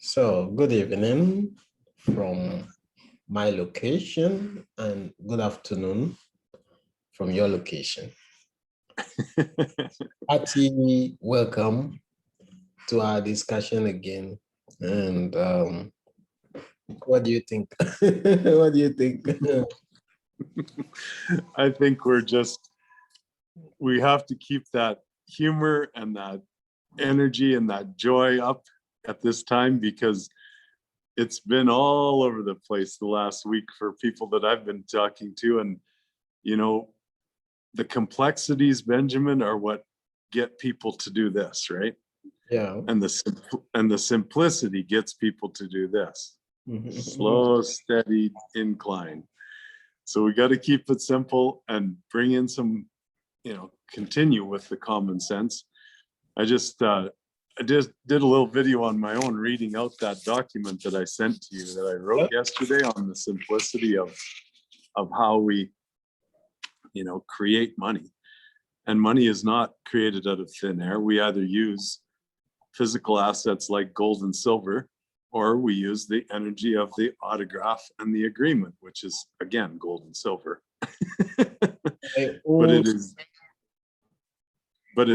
So, good evening from my location and good afternoon from your location. Hearty welcome to our discussion again. And what do you think? What do you think? I think we have to keep that humor and that energy and that joy up at this time, because it's been all over the place the last week for people that I've been talking to. And, you know, the complexities, Benjamin, are what get people to do this, right? Yeah. And the simplicity gets people to do this. Slow, steady incline. So we got to keep it simple and bring in some, continue with the common sense. I just did a little video on my own, reading out that document that I sent to you that I wrote yesterday on the simplicity of how we, create money. And money is not created out of thin air. We either use physical assets like gold and silver, or we use the energy of the autograph and the agreement, which is, again, gold and silver. But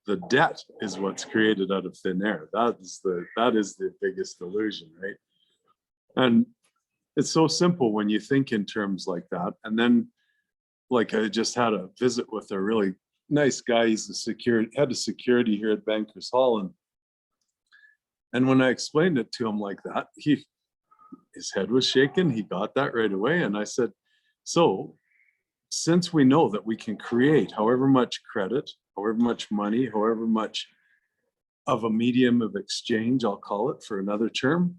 the debt is what's created out of thin air. That is the biggest illusion, right? And it's so simple when you think in terms like that. And then, like, I just had a visit with a really nice guy. He's head of security here at Bankers Hall, and when I explained it to him like that, his head was shaking. He got that right away. And I said, so since we know that we can create however much credit, however much money, however much of a medium of exchange, I'll call it for another term,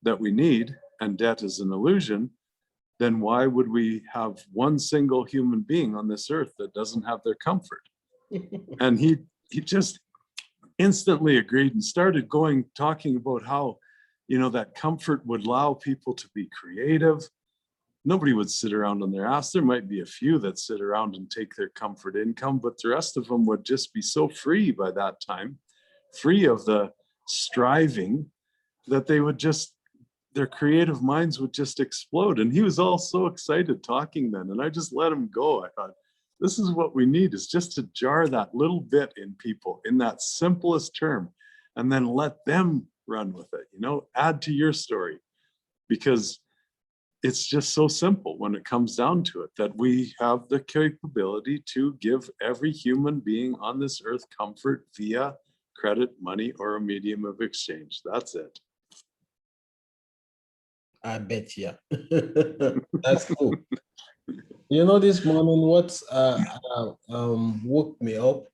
that we need, and debt is an illusion, then why would we have one single human being on this earth that doesn't have their comfort? And he just instantly agreed and started talking about how, that comfort would allow people to be creative. Nobody would sit around on their ass. There might be a few that sit around and take their comfort income, but the rest of them would just be so free by that time, free of the striving, that their creative minds would just explode. And he was all so excited talking then, and I just let him go. I thought, this is what we need, is just to jar that little bit in people in that simplest term, and then let them run with it, add to your story, because it's just so simple when it comes down to it, that we have the capability to give every human being on this earth comfort via credit, money, or a medium of exchange. That's it. I bet you. That's cool. This morning, what woke me up?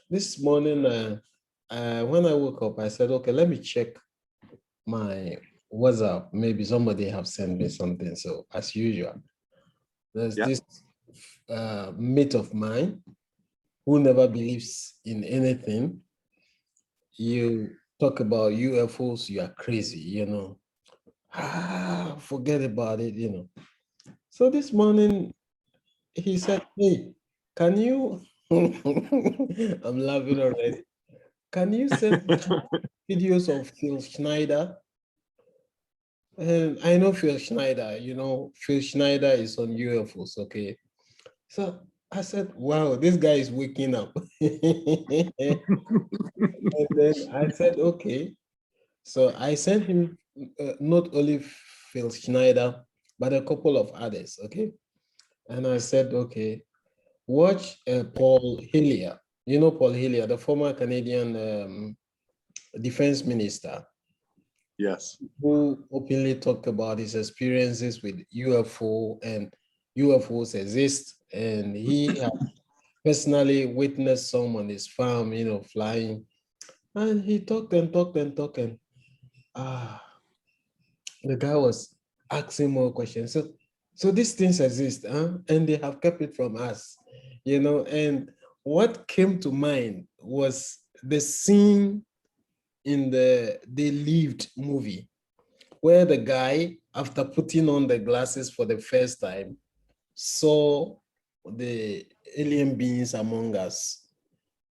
This morning, when I woke up, I said, okay, let me check my WhatsApp. Maybe somebody have sent me something. So as usual, there's this mate of mine who never believes in anything. You talk about UFOs, you are crazy, forget about it, So this morning he said, hey, can you, I'm laughing already. Can you send videos of Phil Schneider? And I know Phil Schneider, Phil Schneider is on UFOs, okay? So I said, wow, this guy is waking up. And then I said, okay. So I sent him not only Phil Schneider, but a couple of others, okay? And I said, okay, watch Paul Hillier. You know Paul Hillier, the former Canadian defense minister. Yes. Who openly talked about his experiences with UFO, and UFOs exist. And he had personally witnessed some on his farm, flying. And he talked and talked and talked. And the guy was asking more questions. So these things exist, huh? And they have kept it from us, And what came to mind was the scene in the They Lived movie, where the guy, after putting on the glasses for the first time, saw the alien beings among us.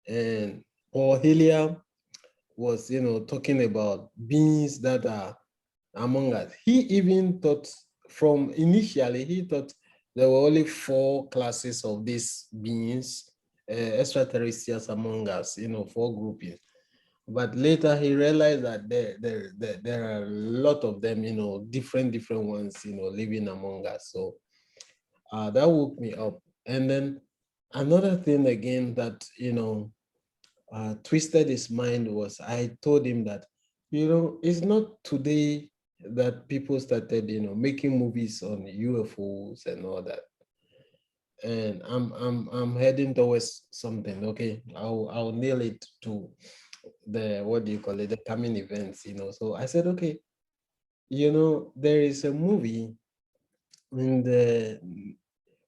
And Paul Hillier was, talking about beings that are among us. He even thought initially, he thought there were only 4 classes of these beings, extraterrestrials among us, 4 groupings. But later he realized that there are a lot of them, different ones, living among us. So that woke me up. And then another thing again that, twisted his mind was, I told him that, it's not today that people started, making movies on UFOs and all that. And I'm heading towards something. Okay, I'll nail it to the, what do you call it, the coming events. So I said, okay, there is a movie made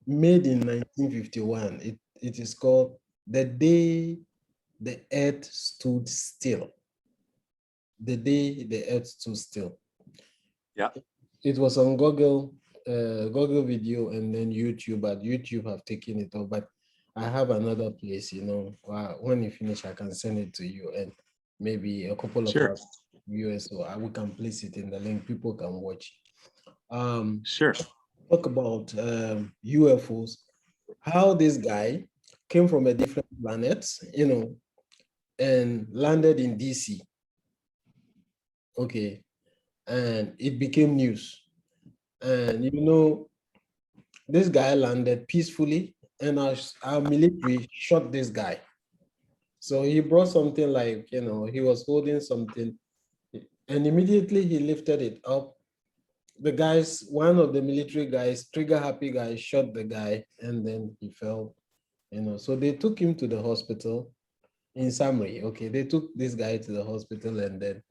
in 1951. It is called The Day the Earth Stood Still. The Day the Earth Stood Still. Yeah. It was on Google Video and then YouTube, but YouTube have taken it off. But I have another place, when you finish, I can send it to you, and maybe a couple of Sure. us viewers, so we can place it in the link. People can watch. Sure. Talk about UFOs, how this guy came from a different planet, and landed in DC. Okay, and it became news. And this guy landed peacefully, and our military shot this guy. So he brought something like, he was holding something, and immediately he lifted it up. One of the military guys, trigger happy guy, shot the guy, and then he fell. So they took him to the hospital. In summary, okay, they took this guy to the hospital, and then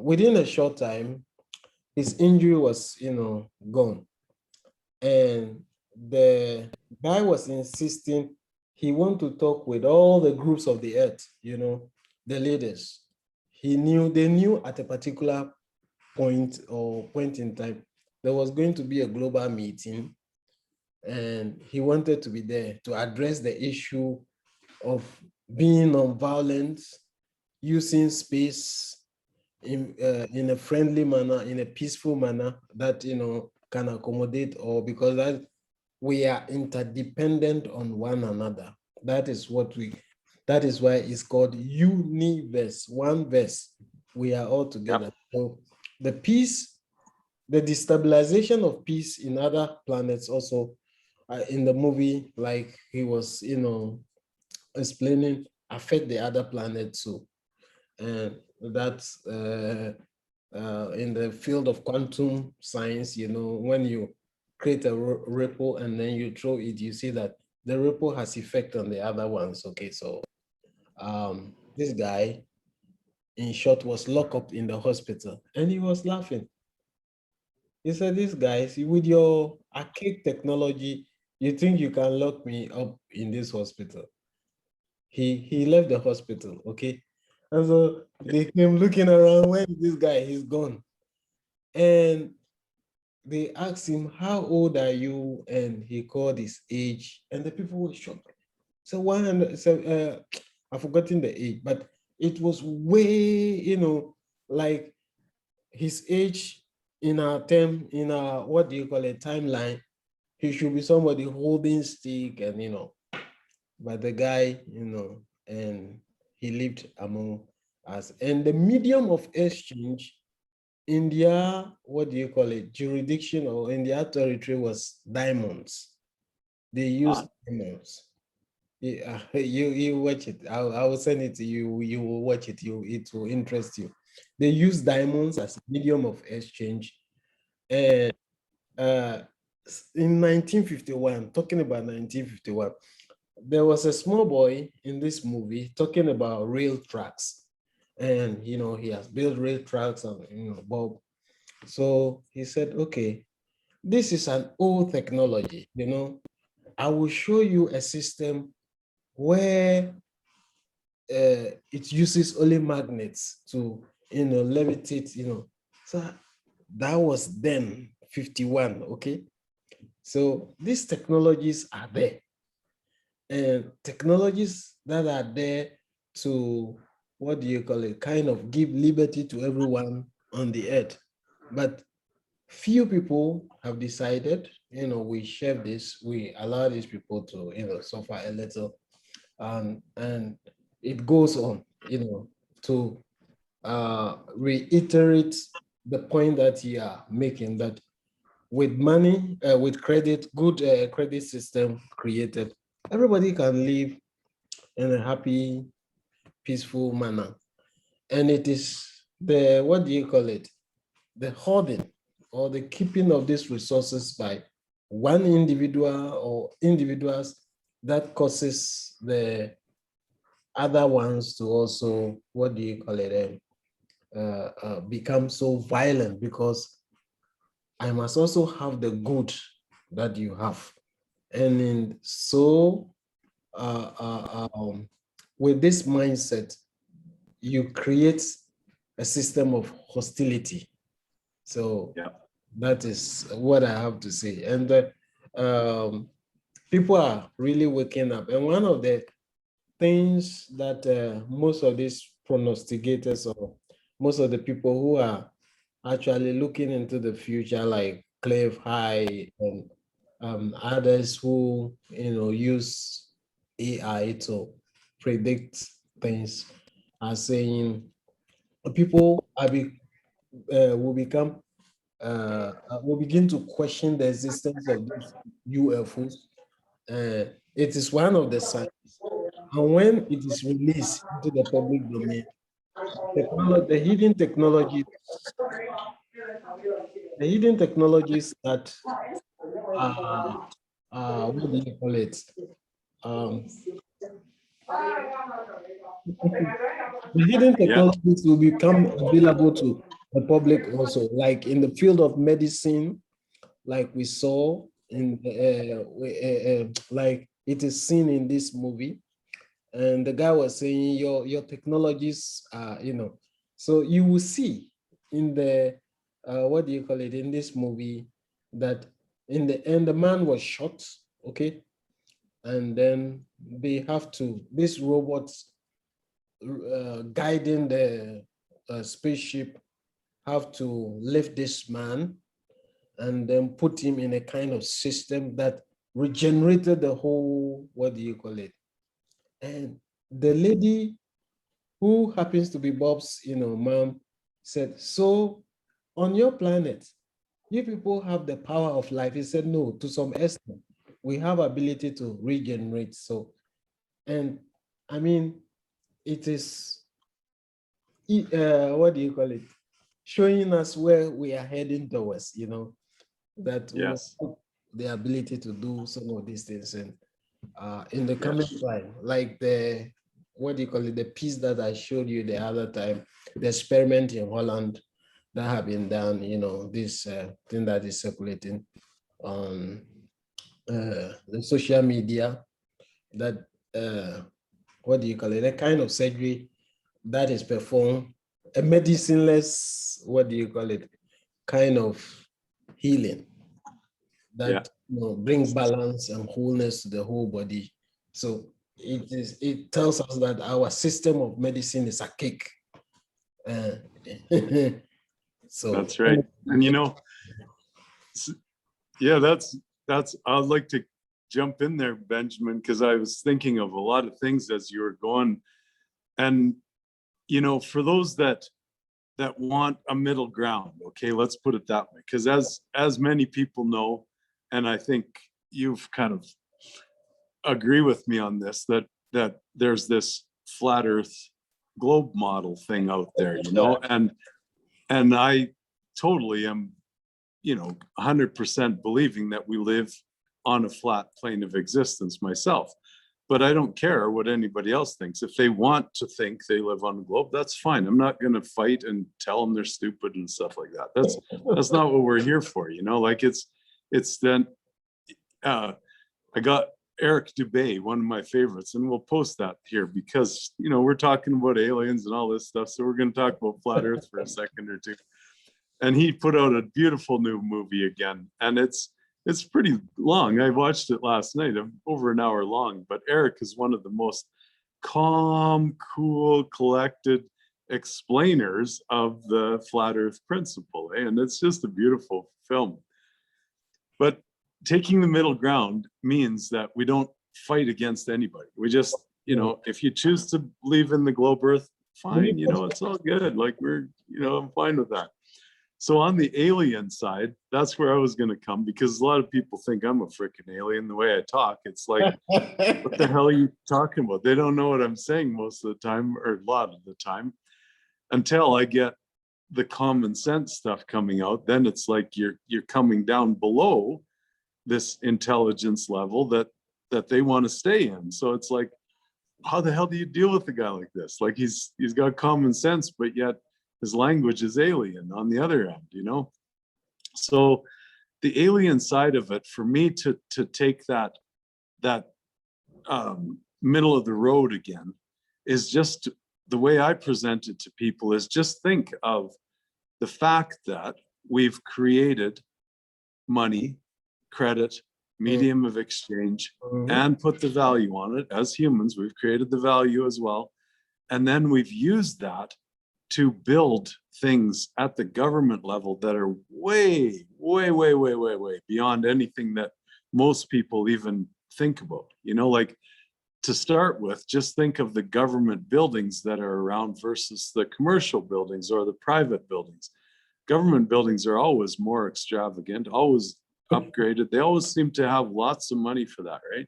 within a short time, his injury was, gone. And the guy was insisting he want to talk with all the groups of the earth, the leaders. They knew at a particular point in time, there was going to be a global meeting, and he wanted to be there to address the issue of being nonviolent, using space in a friendly manner, in a peaceful manner that can accommodate all, because we are interdependent on one another. That is why it's called universe, one verse. We are all together. Yep. So the peace, the destabilization of peace in other planets also, in the movie, like he was, explaining, affect the other planets too. And that's in the field of quantum science, when you create a ripple and then you throw it, you see that the ripple has effect on the other ones. Okay, so this guy, in short, was locked up in the hospital, and he was laughing. He said, "This guy, with your archaic technology, you think you can lock me up in this hospital?" He left the hospital, okay? And so they came looking around, where is this guy? He's gone. And they asked him, how old are you? And he called his age, and the people were shocked. So 100, I've forgotten the age, but it was way, like his age in our what do you call it, timeline, he should be somebody holding stick and, but the guy, and he lived among us. And the medium of exchange in their, what do you call it, jurisdiction, or in their territory, was diamonds. They used diamonds. Yeah, you watch it. I will send it to you. You will watch it. It will interest you. They use diamonds as a medium of exchange. And in 1951, talking about 1951, there was a small boy in this movie talking about rail tracks. And, he has built rail tracks and, Bob. So he said, okay, this is an old technology, I will show you a system where it uses only magnets to, levitate, So that was then 51, okay? So these technologies are there. And technologies that are there to, what do you call it, kind of give liberty to everyone on the earth. But few people have decided, we share this, we allow these people to, suffer a little. And it goes on, to reiterate the point that you are making, that with money, with credit, good credit system created, everybody can live in a happy, peaceful manner. And it is the, what do you call it? The hoarding or the keeping of these resources by one individual or individuals that causes the other ones to also, what do you call it, become so violent, because I must also have the good that you have. And in so, with this mindset, you create a system of hostility. So Yeah. that is what I have to say. And people are really waking up. And one of the things that most of these prognosticators, or most of the people who are actually looking into the future, like Cliff High and others who, use AI to predict things, are saying people will become will begin to question the existence of these UFOs. It is one of the signs. And when it is released into the public domain, the hidden technologies that what do you call it? Um, the hidden Yeah. technologies will become available to the public also, like in the field of medicine, like we saw in like it is seen in this movie. And the guy was saying your technologies are, so you will see in the what do you call it, in this movie, that in the end the man was shot, okay, and then they have to, these robots guiding the spaceship have to lift this man and then put him in a kind of system that regenerated the whole, what do you call it? And the lady who happens to be Bob's, mom, said, so on your planet, you people have the power of life. He said, no, to some extent, we have ability to regenerate. So, and I mean, it is, what do you call it? Showing us where we are heading towards, that will Yes. have the ability to do some of these things. And in the coming Yes. time, like the, what do you call it, the piece that I showed you the other time, the experiment in Holland that have been done, this thing that is circulating on the social media, that what do you call it, a kind of surgery that is performed, a medicineless, what do you call it, kind of healing that bring balance and wholeness to the whole body. So it tells us that our system of medicine is archaic. So That's right. And yeah, that's I'd like to jump in there, Benjamin, because I was thinking of a lot of things as you were going. And for those that want a middle ground, okay, let's put it that way, because as many people know, and I think you've kind of agree with me on this, that there's this flat earth globe model thing out there, and I totally am 100% believing that we live on a flat plane of existence myself. But I don't care what anybody else thinks. If they want to think they live on the globe, that's fine. I'm not going to fight and tell them they're stupid and stuff like that. That's not what we're here for, like it's then I got Eric Dubay, one of my favorites, and we'll post that here because we're talking about aliens and all this stuff, so we're going to talk about flat earth for a second or two. And he put out a beautiful new movie again, and it's pretty long. I watched it last night, over an hour long, but Eric is one of the most calm, cool, collected explainers of the flat earth principle. And it's just a beautiful film. But taking the middle ground means that we don't fight against anybody. We just, you know, if you choose to believe in the globe earth, fine, you know, it's all good. Like we're, you know, I'm fine with that. So on the alien side, that's where I was going to come, because a lot of people think I'm a freaking alien the way I talk. It's like, what the hell are you talking about? They don't know what I'm saying most of the time, or a lot of the time, until I get the common sense stuff coming out. Then it's like you're coming down below this intelligence level that they want to stay in. So it's like, how the hell do you deal with a guy like this? Like he's got common sense, but yet his language is alien on the other end, you know? So the alien side of it, for me to take that middle of the road again, is just the way I present it to people is just think of the fact that we've created money, credit, medium of exchange, and put the value on it. As humans, we've created the value as well. And then we've used that to build things at the government level that are way, way, way, way, way, way beyond anything that most people even think about. You know, like to start with, just think of the government buildings that are around versus the commercial buildings or the private buildings. Government buildings are always more extravagant, always upgraded. They always seem to have lots of money for that, right?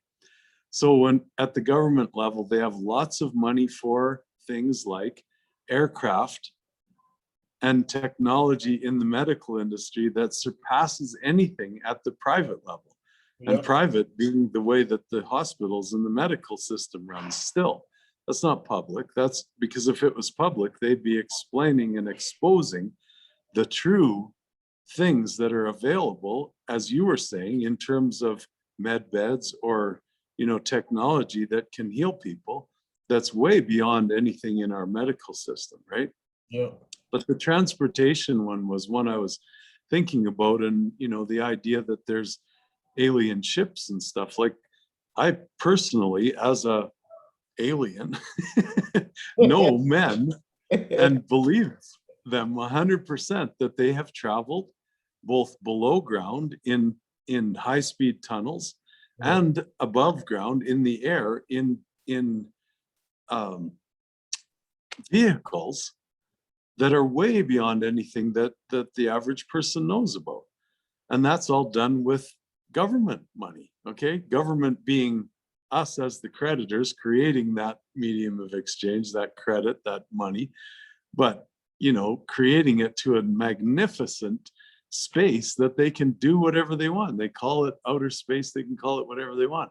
So when at the government level, they have lots of money for things like aircraft and technology in the medical industry that surpasses anything at the private level. And private being the way that the hospitals and the medical system runs still. That's not public. That's because if it was public, they'd be explaining and exposing the true things that are available, as you were saying, in terms of med beds or, you know, technology that can heal people. That's way beyond anything in our medical system, right? Yeah. But the transportation one was one I was thinking about, and, you know, the idea that there's alien ships and stuff. Like I personally, as a alien, know men and believe them 100% that they have traveled both below ground in high-speed tunnels and above ground in the air in vehicles that are way beyond anything that the average person knows about. And that's all done with government money, okay? Government being us as the creditors, creating that medium of exchange, that credit, that money, but, you know, creating it to a magnificent space that they can do whatever they want. They call it outer space, they can call it whatever they want.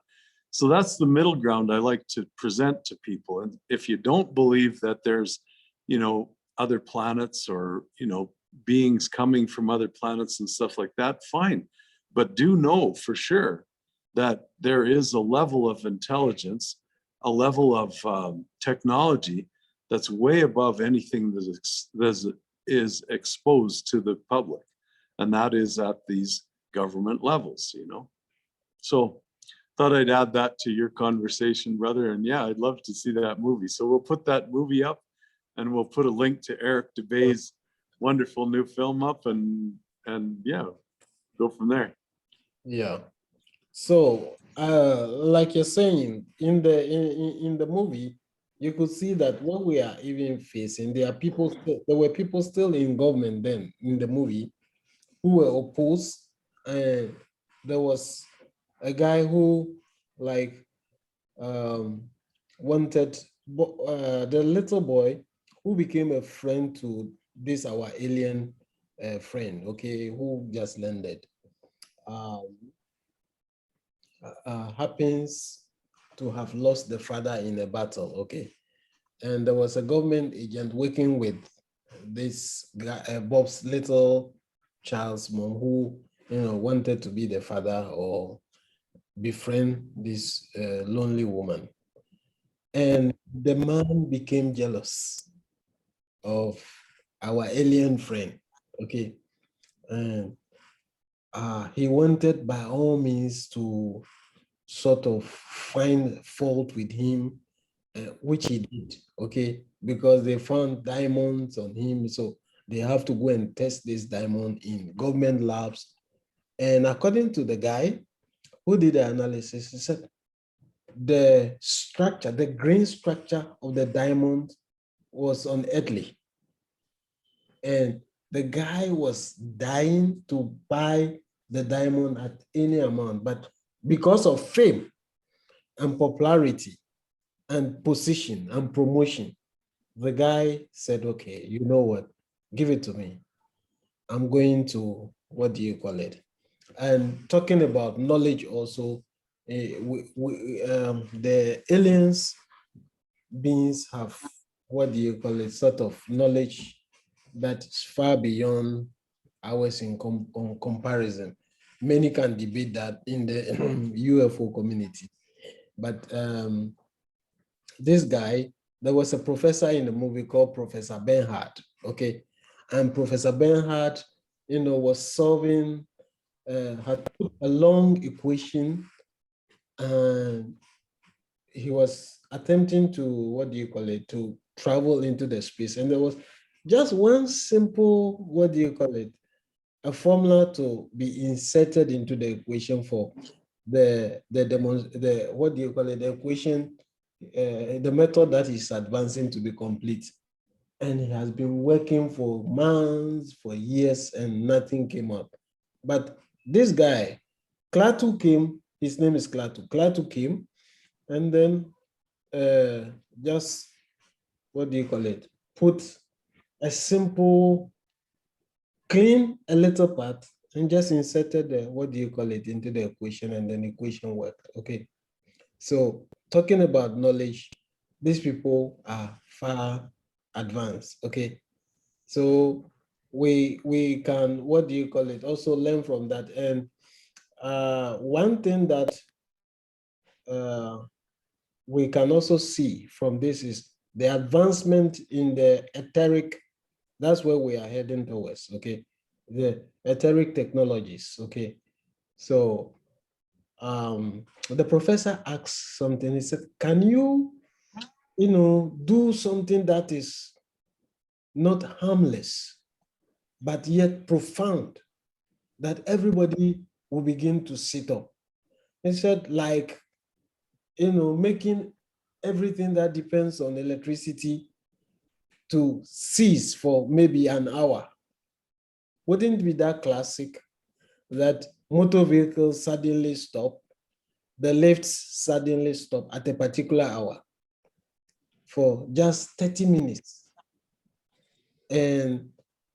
So that's the middle ground I like to present to people. And if you don't believe that there's, you know, other planets or, you know, beings coming from other planets and stuff like that, fine. But do know for sure that there is a level of intelligence, a level of technology that's way above anything that is exposed to the public. And that is at these government levels, you know. So thought I'd add that to your conversation, brother. And yeah, I'd love to see that movie. So we'll put that movie up and we'll put a link to Eric Dubay's wonderful new film up and yeah, go from there. Yeah. So, like you're saying, in the movie, you could see that what we are even facing, there were people still in government then in the movie who were opposed, and there was a guy who like wanted the little boy who became a friend to this our alien friend, okay, who just landed. Happens to have lost the father in a battle, okay? And there was a government agent working with this guy, Bob's little child's mom, who, you know, wanted to be the father or befriend this lonely woman. And the man became jealous of our alien friend, okay? And he wanted by all means to sort of find fault with him which he did, okay, because they found diamonds on him. So they have to go and test this diamond in government labs. And according to the guy who did the analysis, he said the structure, the grain structure of the diamond was unearthly. And the guy was dying to buy the diamond at any amount, but because of fame and popularity and position and promotion, the guy said, okay, you know what, give it to me. I'm going to, what do you call it? And talking about knowledge also, the aliens beings have, what do you call it, sort of knowledge that's far beyond ours in comparison. Many can debate that in the UFO community. But this guy, there was a professor in the movie called Professor Bernhard, okay? And Professor Bernhard, was solving, had put a long equation, and he was attempting to, what do you call it, to travel into the space. And there was just one simple, what do you call it, a formula to be inserted into the equation for the what do you call it, the equation, the method that is advancing to be complete. And he has been working for months, for years, and nothing came up. But this guy, Klaatu came, his name is Klaatu. Klaatu came, and then just, what do you call it, put a simple, clean a little part and just inserted the, what do you call it, into the equation, and then the equation worked, okay? So talking about knowledge, these people are far advanced, okay? So we can, what do you call it, also learn from that. And one thing that we can also see from this is the advancement in the etheric, that's where we are heading towards, okay? The etheric technologies, okay? So the professor asked something, he said, can you, do something that is not harmless, but yet profound, that everybody will begin to sit up? He said, like, making everything that depends on electricity to cease for maybe an hour. Wouldn't it be that classic that motor vehicles suddenly stop, the lifts suddenly stop at a particular hour for just 30 minutes? And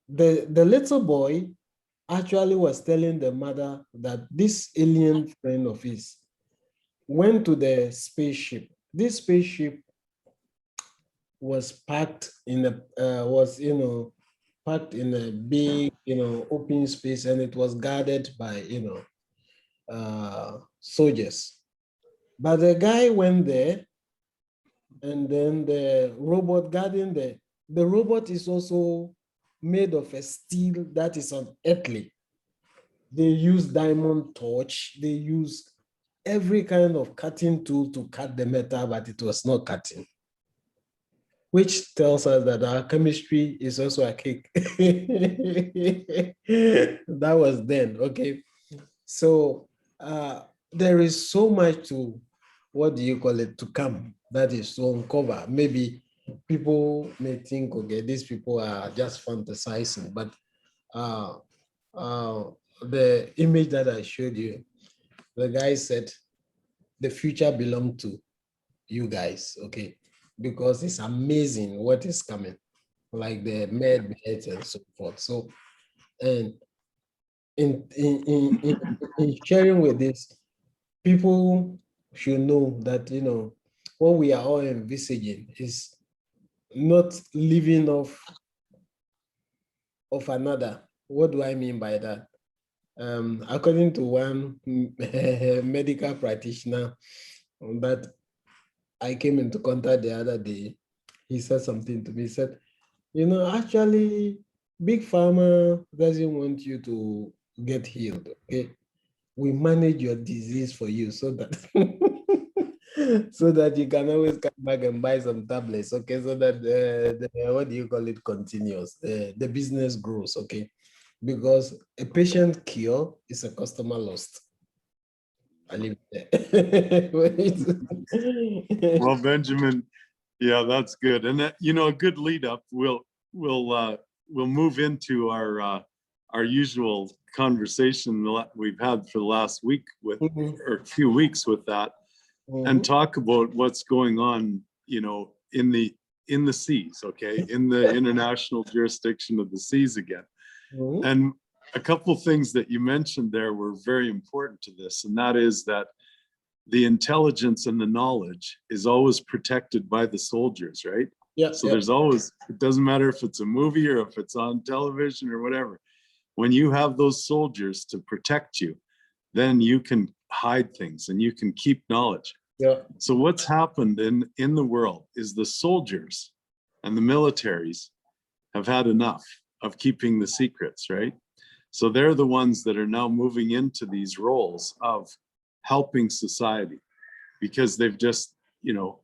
the little boy actually was telling the mother that this alien friend of his went to the spaceship. This spaceship was packed in packed in a big, open space, and it was guarded by, soldiers. But the guy went there, and then the robot guarding the robot is also made of a steel that is unearthly. They use diamond torch, they use every kind of cutting tool to cut the metal, but it was not cutting, which tells us that our chemistry is also a cake. That was then, okay? So there is so much to, what do you call it, to come, that is to uncover. Maybe people may think, okay, these people are just fantasizing, but the image that I showed you, the guy said the future belonged to you guys, okay? Because it's amazing what is coming, like the med beds and so forth. So, and in sharing with this, people should know that, what we are all envisaging is not living off of another. What do I mean by that? According to one medical practitioner that I came into contact the other day, he said something to me. He said, actually, Big Pharma doesn't want you to get healed, okay? We manage your disease for you so that so that you can always come back and buy some tablets, okay? So that the what do you call it, continues, the business grows, okay? Because a patient cure is a customer lost. I leave it there. Well, Benjamin, yeah, that's good. And that, you know, a good lead up, we'll move into our usual conversation we've had for the last week with, or a few weeks with that, and talk about what's going on, you know, in the seas, okay, in the international jurisdiction of the seas again. And a couple of things that you mentioned there were very important to this, and that is that the intelligence and the knowledge is always protected by the soldiers, right? Yeah. So there's always, it doesn't matter if it's a movie or if it's on television or whatever. When you have those soldiers to protect you, then you can hide things and you can keep knowledge. Yeah. So what's happened in the world is the soldiers and the militaries have had enough of keeping the secrets, right? So they're the ones that are now moving into these roles of helping society, because they've just, you know,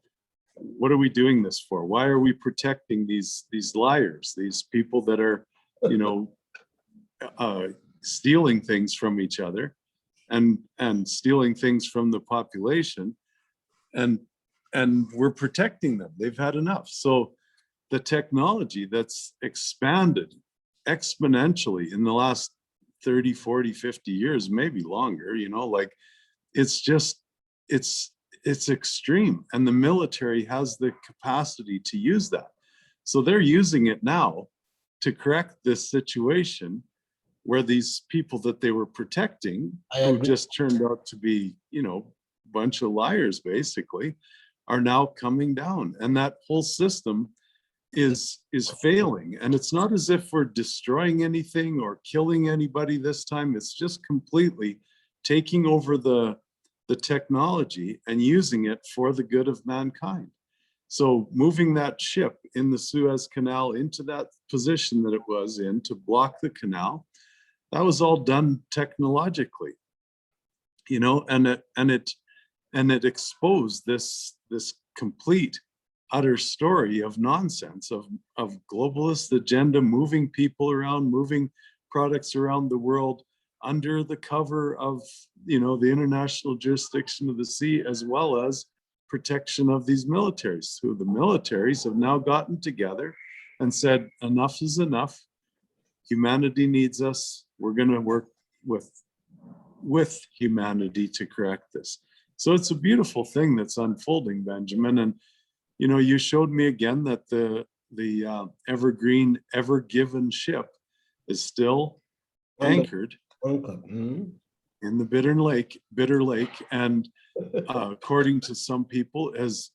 what are we doing this for? Why are we protecting these liars, these people that are, you know, stealing things from each other and stealing things from the population, and we're protecting them. They've had enough. So the technology that's expanded exponentially in the last 30, 40, 50 years, maybe longer, you know, like it's just, it's extreme, and the military has the capacity to use that. So they're using it now to correct this situation where these people that they were protecting, who just turned out to be, you know, a bunch of liars basically, are now coming down, and that whole system is failing. And it's not as if we're destroying anything or killing anybody this time. It's just completely taking over the technology and using it for the good of mankind. So moving that ship in the Suez Canal into that position that it was in to block the canal, that was all done technologically, you know, and it exposed this complete utter story of nonsense of globalist agenda, moving people around, moving products around the world under the cover of, you know, the international jurisdiction of the sea, as well as protection of these militaries. So the militaries have now gotten together and said, enough is enough. Humanity needs us. We're going to work with humanity to correct this. So it's a beautiful thing that's unfolding, Benjamin. And, you know, you showed me again that the Evergreen, Ever Given ship is still anchored in the Bitter Lake, and according to some people, is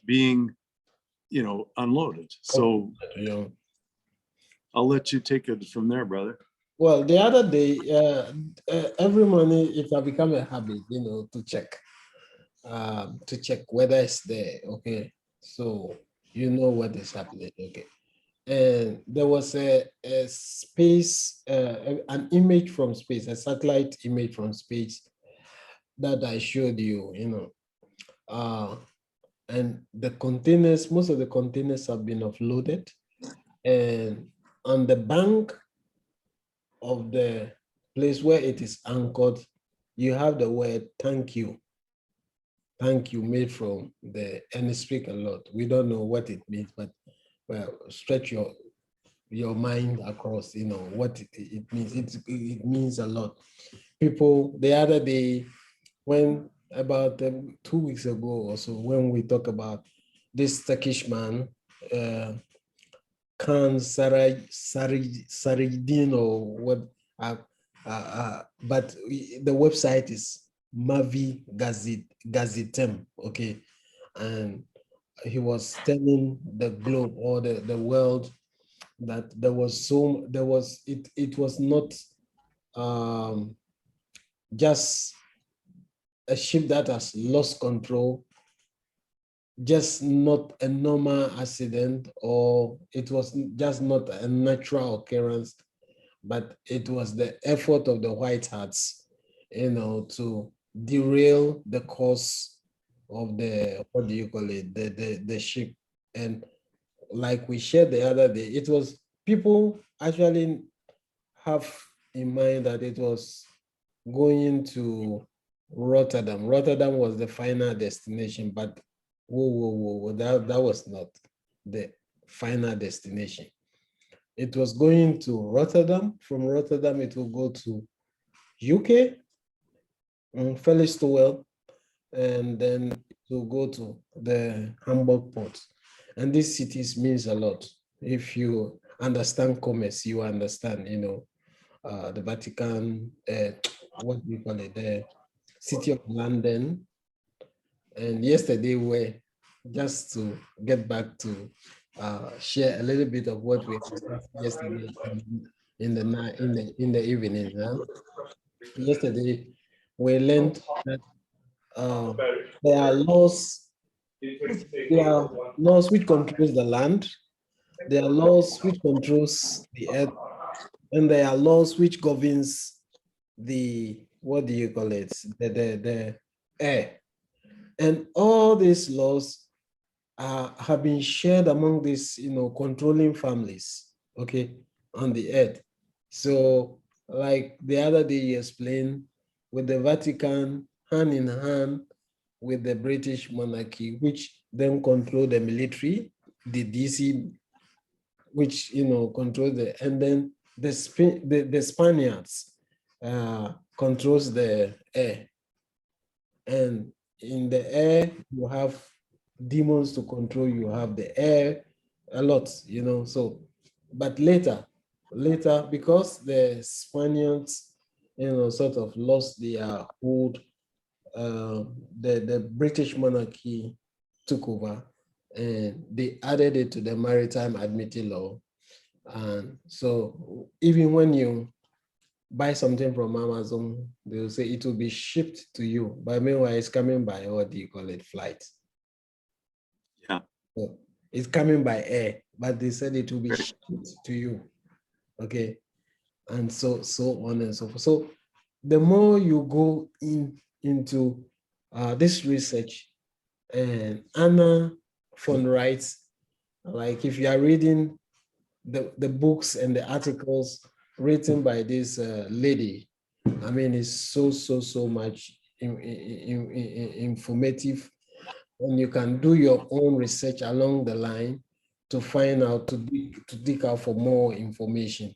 being, you know, unloaded. So I'll let you take it from there, brother. Well, the other day, every morning, it has become a habit, you know, to check whether it's there. Okay, so you know what is happening. Okay, and there was a space, an image from space, a satellite image from space that I showed you. You know, and the containers, most of the containers have been offloaded, and on the bank of the place where it is anchored, you have the word "thank you." Thank you made from the, and speak a lot. We don't know what it means, but well, stretch your mind across, you know, what it means. It means a lot. People, the other day, when about 2 weeks ago or so, when we talk about this Turkish man, Khan Saridin or what, but the website is Mavi Gazitem, okay, and he was telling the globe or the world that it was not just a ship that has lost control, just not a normal accident, or it was just not a natural occurrence, but it was the effort of the White Hats, you know, to derail the course of the, what do you call it, the ship. And like we shared the other day, it was, people actually have in mind that it was going to Rotterdam. Rotterdam was the final destination, but whoa, that was not the final destination. It was going to Rotterdam. From Rotterdam, it will go to UK, Felixstowe, and then it will go to the Hamburg port. And these cities means a lot. If you understand commerce, you understand, the Vatican, what do you call it, the City of London. And yesterday we just to get back to share a little bit of what we discussed yesterday in the night, in the evening. Yesterday we learned that uh, there are laws, there are laws which controls the land, there are laws which controls the earth, and there are laws which governs the, what do you call it, the air. And all these laws have been shared among these, controlling families, okay, on the earth. So, like the other day you explained, with the Vatican hand in hand with the British monarchy, which then control the military, the DC, which, control the, and then the Spaniards controls the air. And in the air, you have demons to control, you have the air, a lot, so, but later, because the Spaniards, sort of lost their hold, the British monarchy took over, and they added it to the maritime admiralty law. And so even when you buy something from Amazon, they'll say it will be shipped to you, but meanwhile it's coming by, what do you call it, flight. Yeah. So it's coming by air, but they said it will be shipped to you. Okay. And so on and so forth. So the more you go into this research, and Anna von writes, like if you are reading the books and the articles written by this lady, I mean, it's so much informative, and you can do your own research along the line to find out, to dig out for more information,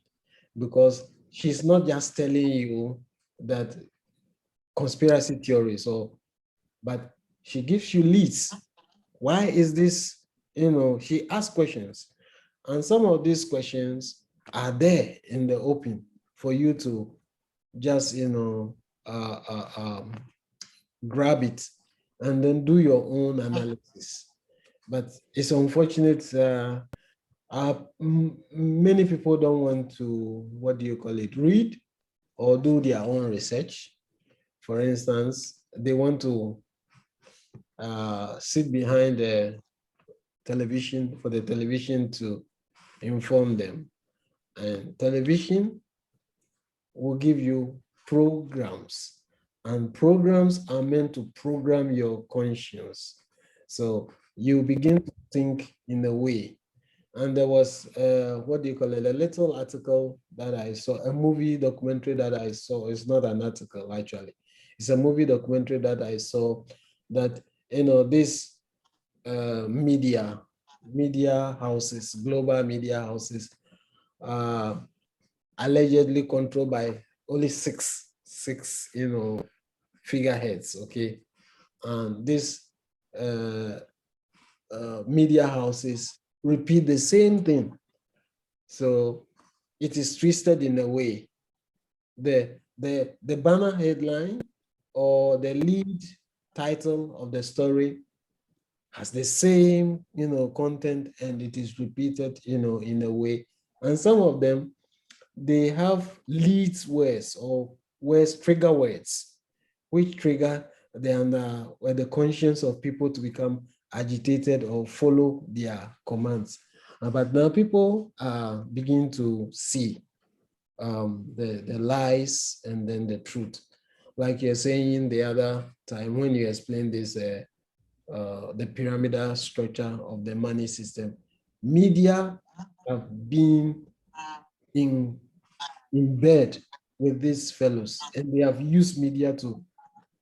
because she's not just telling you that conspiracy theories, but she gives you leads. Why is this? She asks questions, and some of these questions are there in the open for you to just grab it and then do your own analysis. But it's unfortunate, many people don't want to, what do you call it, read or do their own research. For instance, they want to sit behind the television for the television to inform them. And television will give you programs, and programs are meant to program your conscience. So you begin to think in a way. And there was, what do you call it, a little article that I saw, a movie documentary that I saw. It's not an article, actually. It's a movie documentary that I saw, that, this media houses, global media houses, allegedly controlled by only six figureheads, okay? And these media houses repeat the same thing. So it is twisted in a way. The banner headline or the lead title of the story has the same, content, and it is repeated, in a way. And some of them, they have lead words or words, trigger words, which trigger the conscience of people to become agitated or follow their commands. But now people are beginning to see the lies and then the truth. Like you're saying the other time when you explained this the pyramidal structure of the money system. Media have been in bed with these fellows, and they have used media to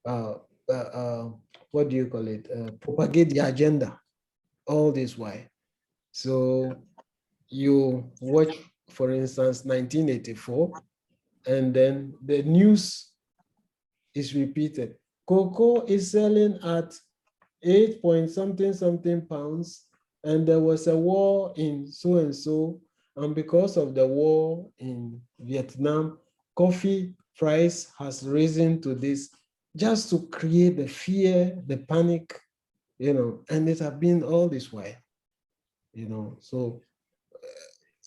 uh, uh, uh, what do you call it? Propagate the agenda all this while. So you watch, for instance, 1984, and then the news is repeated. Cocoa is selling at 8 point something something pounds, and there was a war in so and so, and because of the war in Vietnam, coffee price has risen to this, just to create the fear, the panic, and it has been all this while, so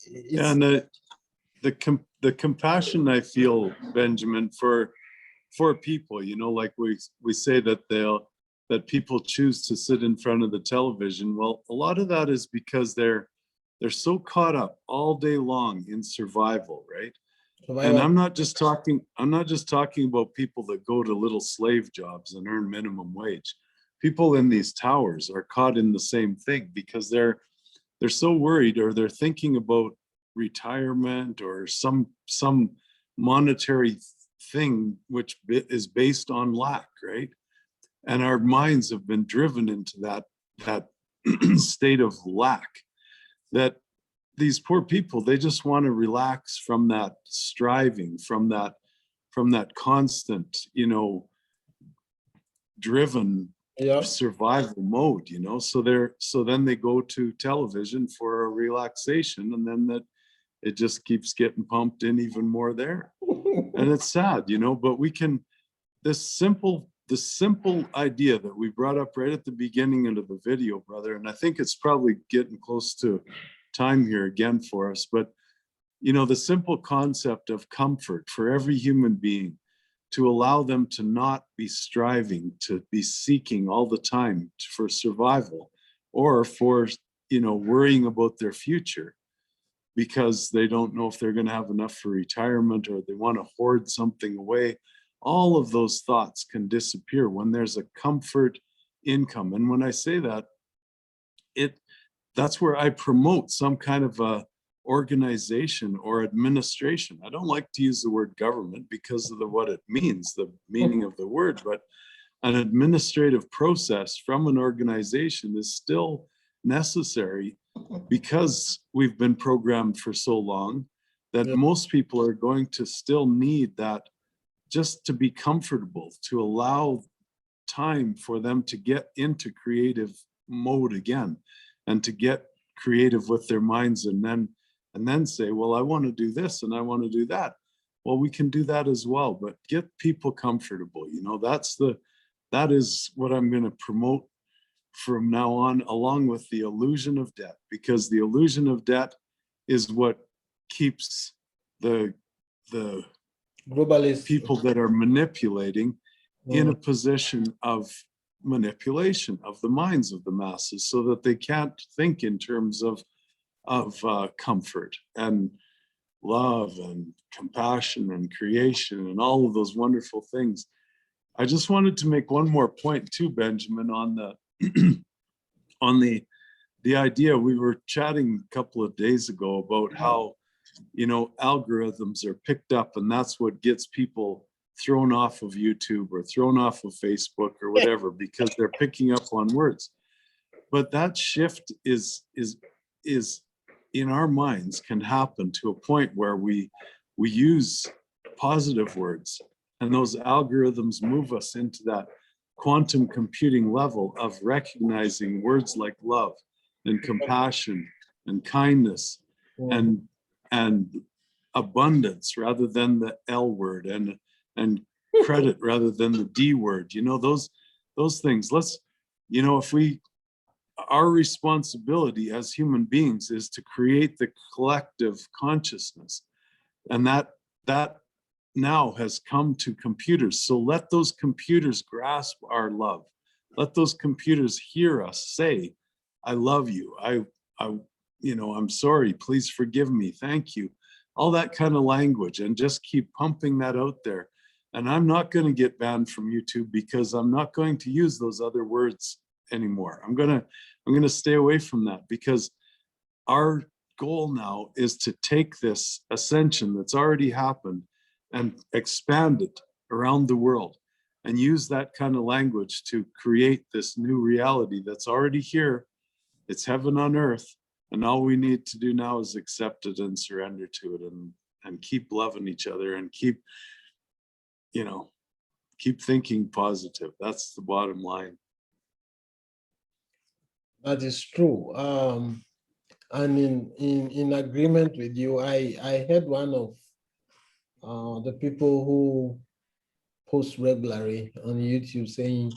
it's And the compassion I feel, Benjamin, for people, like we say that people choose to sit in front of the television. Well, a lot of that is because they're so caught up all day long in survival, right? And I'm not just talking about people that go to little slave jobs and earn minimum wage. People in these towers are caught in the same thing because they're so worried, or they're thinking about retirement or some monetary thing which is based on lack, right? And our minds have been driven into that state of lack, that these poor people, they just want to relax from that striving, from that constant, driven survival mode, so then they go to television for a relaxation, and then it just keeps getting pumped in even more there. And it's sad, but we can, the simple idea that we brought up right at the beginning of the video, brother, and I think it's probably getting close to time here again for us, but the simple concept of comfort for every human being, to allow them to not be striving, to be seeking all the time for survival, or for worrying about their future because they don't know if they're going to have enough for retirement, or they want to hoard something away. All of those thoughts can disappear when there's a comfort income. And when I say that, that's where I promote some kind of a organization or administration. I don't like to use the word government because of what it means, the meaning of the word, but an administrative process from an organization is still necessary, because we've been programmed for so long that most people are going to still need that, just to be comfortable, to allow time for them to get into creative mode again, and to get creative with their minds, and then say, well, I want to do this and I want to do that. Well, we can do that as well, but get people comfortable. That is what I'm going to promote from now on, along with the illusion of debt, because the illusion of debt is what keeps the globalist people that are manipulating in a position of manipulation of the minds of the masses, so that they can't think in terms of comfort and love and compassion and creation and all of those wonderful things. I just wanted to make one more point too, Benjamin, on the idea. We were chatting a couple of days ago about how algorithms are picked up, and that's what gets people thrown off of YouTube or thrown off of Facebook or whatever, because they're picking up on words. But that shift is in our minds can happen to a point where we use positive words, and those algorithms move us into that quantum computing level of recognizing words like love and compassion and kindness and abundance rather than the L word, and credit rather than the D word. Those things. Our responsibility as human beings is to create the collective consciousness, and that now has come to computers. So let those computers grasp our love. Let those computers hear us say, I love you. I'm sorry, please forgive me, thank you. All that kind of language, and just keep pumping that out there. And I'm not going to get banned from YouTube because I'm not going to use those other words anymore. I'm gonna stay away from that, because our goal now is to take this ascension that's already happened and expand it around the world and use that kind of language to create this new reality that's already here. It's heaven on earth. And all we need to do now is accept it and surrender to it, and keep loving each other, and keep thinking positive. That's the bottom line. That is true. And in agreement with you, I heard one of the people who post regularly on YouTube saying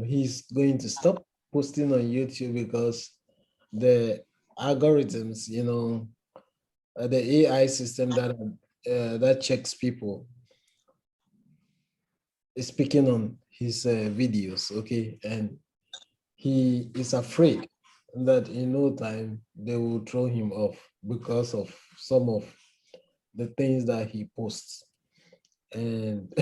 he's going to stop posting on YouTube because the algorithms, the AI system that checks people is picking on his videos, okay, and he is afraid that in no time they will throw him off because of some of the things that he posts. And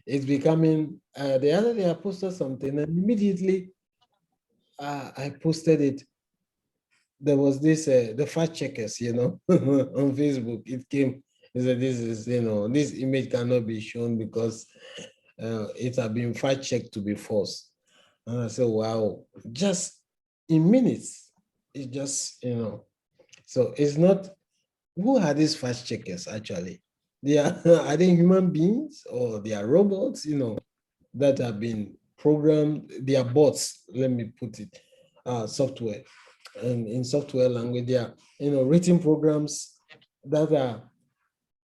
it's becoming, the other day I posted something and immediately I posted it. There was this, the fact checkers, on Facebook, it came, it said, this is, this image cannot be shown because it had been fact checked to be false. And I said, wow, just in minutes, it's just, so it's not, who are these fact checkers actually? They are they human beings or they are robots, that have been programmed, they are bots, let me put it, software. And in software language, they are, written programs that are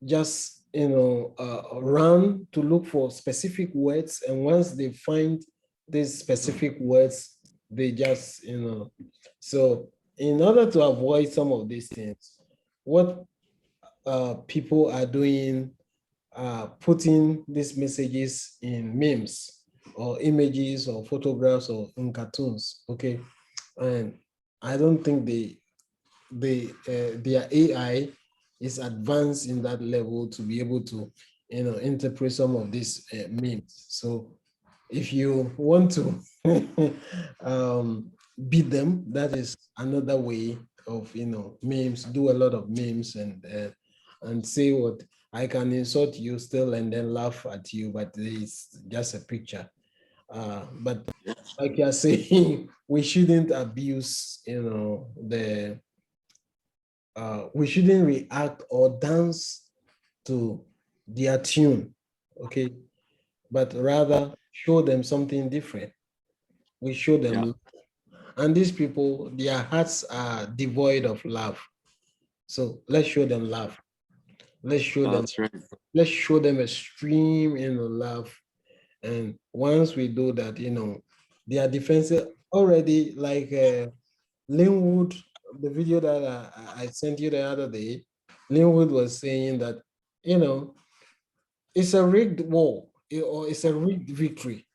just, run to look for specific words. And once they find these specific words, they just, so in order to avoid some of these things, what people are doing, putting these messages in memes or images or photographs or in cartoons, okay? And I don't think their AI is advanced in that level to be able to, interpret some of these memes. So if you want to beat them, that is another way of, memes. Do a lot of memes and say what, I can insult you still and then laugh at you, but it's just a picture. But like you're saying, we shouldn't abuse, we shouldn't react or dance to their tune, okay? But rather show them something different. We show them, Yeah. and these people, their hearts are devoid of love. So let's show them love. Let's show them, That's right. let's show them extreme, love. And once we do that, their defenses already, like Linwood, the video that I sent you the other day, Linwood was saying that, it's a rigged war, or it's a rigged victory.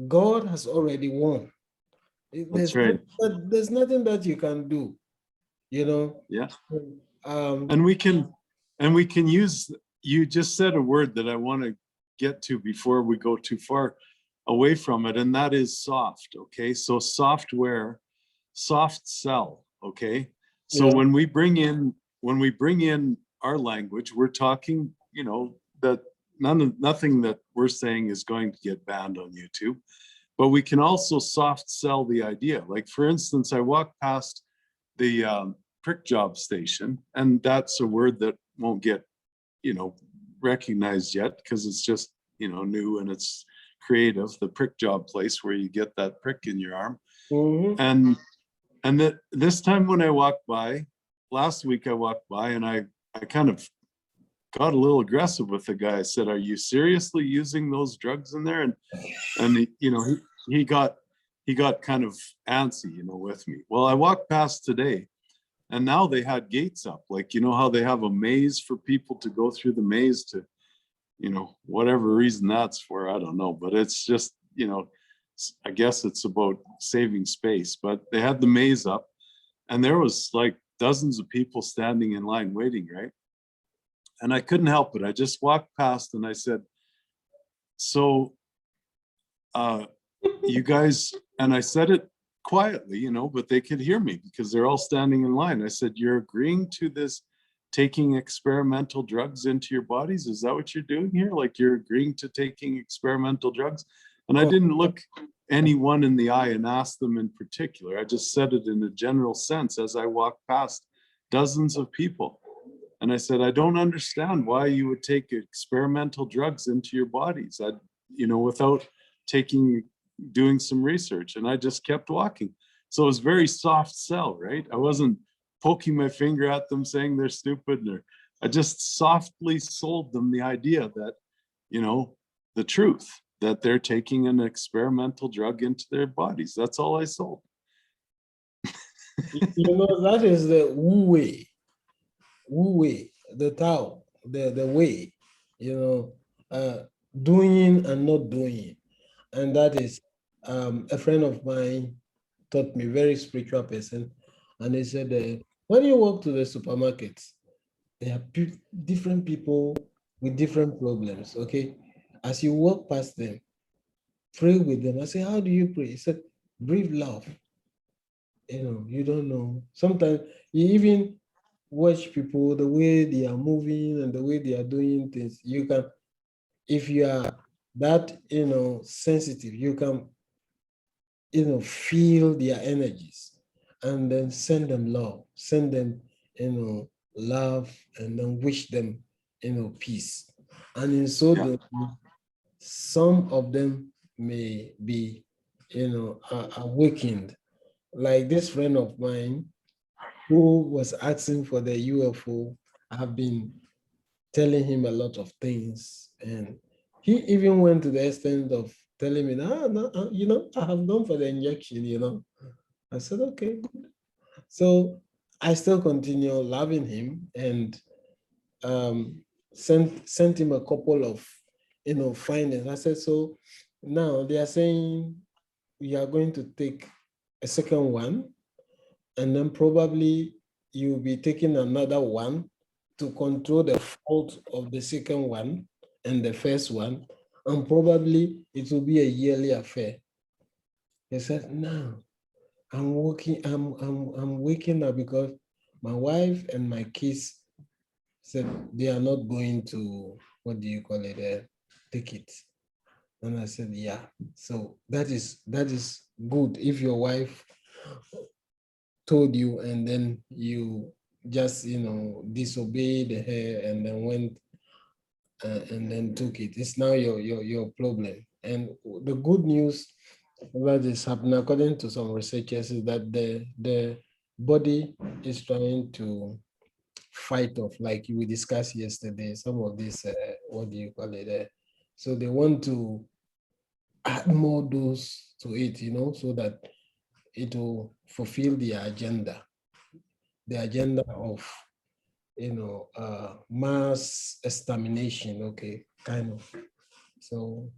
God has already won. That's right. There's nothing that you can do, Yeah. Um, And we can use, you just said a word that I want to get to before we go too far away from it, and that is soft. Okay, so software, soft sell. Okay, so yeah. when we bring in our language, we're talking, that nothing that we're saying is going to get banned on YouTube, but we can also soft sell the idea. Like, for instance, I walked past the prick job station, and that's a word that won't get, recognized yet because it's just, new and it's creative. The prick job place where you get that prick in your arm. Mhm. And that this time when I walked by, last week I walked by and I kind of got a little aggressive with the guy. I said, "Are you seriously using those drugs in there?" And he got kind of antsy, with me. Well, I walked past today, and now they had gates up, like, how they have a maze for people to go through the maze to, whatever reason that's for, I don't know, but it's just, I guess it's about saving space. But they had the maze up, and there was like dozens of people standing in line waiting, right? And I couldn't help it. I just walked past and I said, "So, you guys," And I said it quietly, you know, but they could hear me because they're all standing in line. I said, you're agreeing to this taking experimental drugs into your bodies? Is that what you're doing here? Like you're agreeing to taking experimental drugs? And I Oh, didn't look anyone in the eye and ask them in particular. I just said it in a general sense as I walked past dozens of people. And I said, I don't understand why you would take experimental drugs into your bodies, you know, without doing some research. And I just kept walking. So it was very soft sell, right? I wasn't poking my finger at them saying they're stupid, or I just softly sold them the idea that, you know, the truth, that they're taking an experimental drug into their bodies. That's all I sold. you know, that is the Wu way, the Tao, the way, you know, doing and not doing. And that is a friend of mine taught me, very spiritual person. And he said, when you walk to the supermarket, there are different people with different problems, okay? As you walk past them, pray with them. I say, how do you pray? He said, breathe love. You know, you don't know. Sometimes you even watch people, the way they are moving and the way they are doing things. You can, if you are that, you know, sensitive, you can, you know, feel their energies and then send them love, send them, you know, love, and then wish them, you know, peace. And in so Yeah. doing, some of them may be, you know, awakened. Like this friend of mine who was asking for the UFO, I've been telling him a lot of things. And he even went to the extent of telling me, no, you know, I have gone for the injection, you know. I said, okay, good. So I still continue loving him and sent him a couple of, you know, findings. I said, so now they are saying we are going to take a second one, and then probably you'll be taking another one to control the fault of the second one and the first one, and probably it will be a yearly affair. He said, no, I'm waking up because my wife and my kids said they are not going to, what do you call it, take it. And I said, yeah. So that is good if your wife told you and then you just, you know, disobeyed her and then went and then took it. It's now your problem. And the good news that is happening, according to some researchers, is that the body is trying to fight off, like we discussed yesterday, some of this, what do you call it? So they want to add more dose to it, you know, so that it will fulfill the agenda of, you know, mass extermination, okay, kind of. So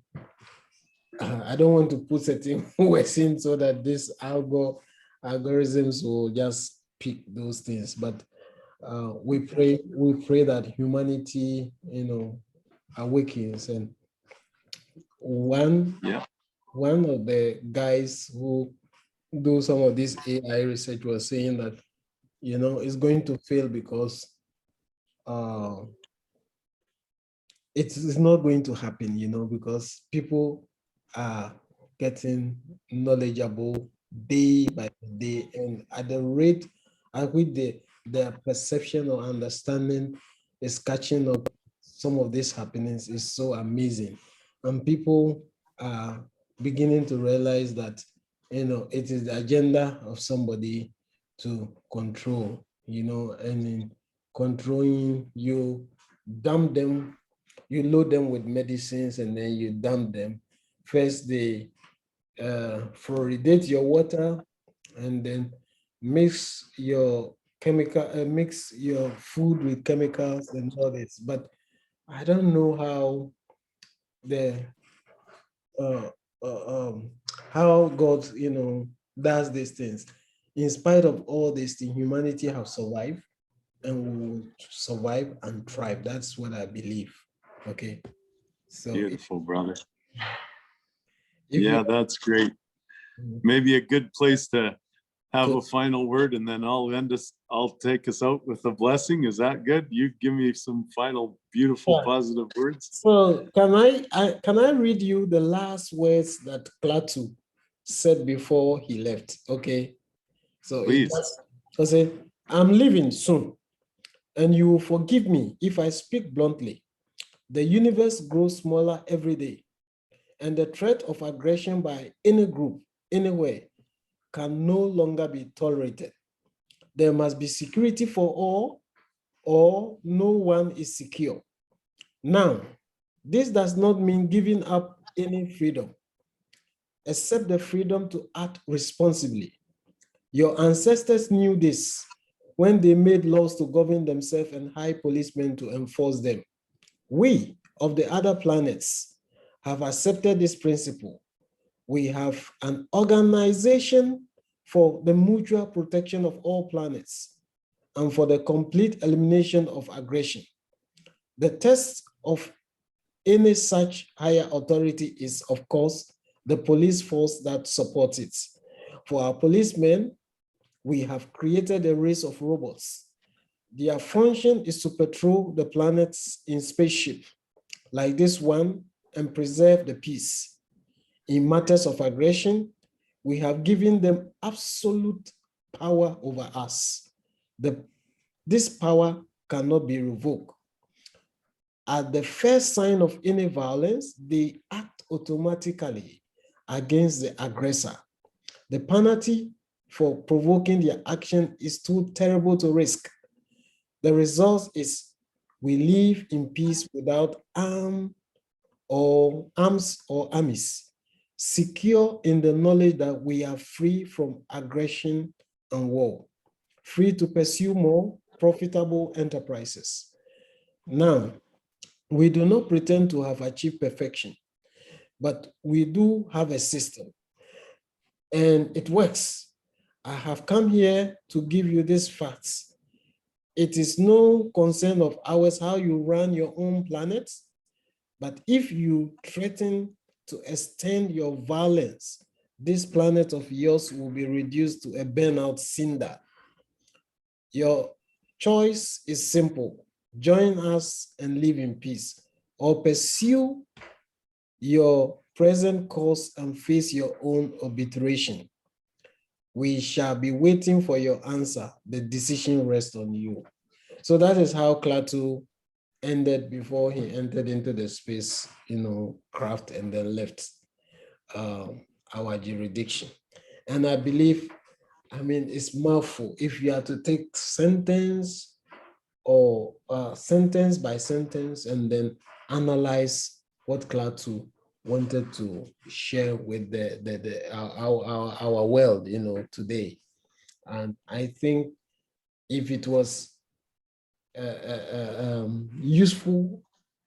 I don't want to put certain words in so that these algorithms will just pick those things, but we pray that humanity, you know, awakens. And Yeah. one of the guys who do some of this AI research was saying that, you know, it's going to fail because it's not going to happen, you know, because people are getting knowledgeable day by day, and at the rate at which their perception or understanding is catching up, some of these happenings is so amazing. And people are beginning to realize that, you know, it is the agenda of somebody to control, you know, and in controlling you, dump them, you load them with medicines, and then you dump them. First, they fluoridate your water, and then mix your food with chemicals and all this. But I don't know the uh, how God, you know, does these things. In spite of all these things, humanity have survived and we will survive and thrive. That's what I believe. Okay. So Beautiful, brother. if you Yeah, that's great. maybe a good place to have a final word, and then I'll take us out with a blessing. Is that good? You give me some final beautiful Yeah. positive words. So can I read you the last words that Klaatu said before he left? Okay. So Please. I say, I'm leaving soon, and you will forgive me if I speak bluntly. The universe grows smaller every day, and the threat of aggression by any group, anywhere, can no longer be tolerated. There must be security for all, or no one is secure. Now, this does not mean giving up any freedom, except the freedom to act responsibly. Your ancestors knew this when they made laws to govern themselves and hired policemen to enforce them. We of the other planets have accepted this principle. We have an organization for the mutual protection of all planets and for the complete elimination of aggression. The test of any such higher authority is, of course, the police force that supports it. For our policemen, we have created a race of robots. Their function is to patrol the planets in spaceship, like this one, and preserve the peace. In matters of aggression, we have given them absolute power over us. This power cannot be revoked. At the first sign of any violence, they act automatically against the aggressor. The penalty for provoking their action is too terrible to risk. The result is we live in peace without arms or armies, secure in the knowledge that we are free from aggression and war, free to pursue more profitable enterprises. Now, we do not pretend to have achieved perfection, but we do have a system, and it works. I have come here to give you these facts. It is no concern of ours how you run your own planet, but if you threaten to extend your violence, this planet of yours will be reduced to a burnout cinder. Your choice is simple. Join us and live in peace, or pursue your present course and face your own obliteration. We shall be waiting for your answer. The decision rests on you. So that is how Klaatu ended before he entered into the space, craft, and then left our jurisdiction. And I believe, it's mouthful. If you are to take sentence or sentence by sentence and then analyze what Klaatu wanted to share with our world, today. And I think if it was useful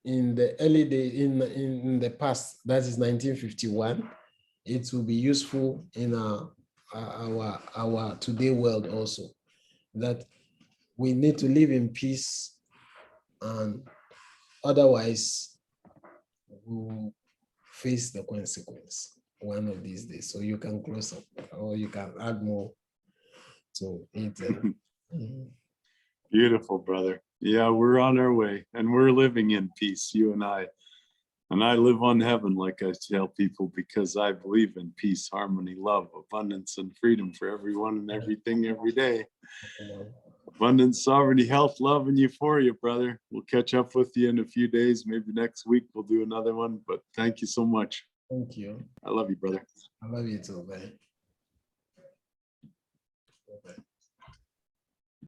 in the early days, in the past, that is 1951, it will be useful in our today world also, that we need to live in peace, and otherwise we'll face the consequence one of these days. So you can close up, or you can add more to it. Beautiful, brother. Yeah, we're on our way, and we're living in peace, you and I. And I live on heaven, like I tell people, because I believe in peace, harmony, love, abundance, and freedom for everyone and everything every day. Abundance, sovereignty, health, love, and euphoria, brother. We'll catch up with you in a few days. Maybe next week we'll do another one, but thank you so much. Thank you. I love you, brother. I love you too, man. Bye.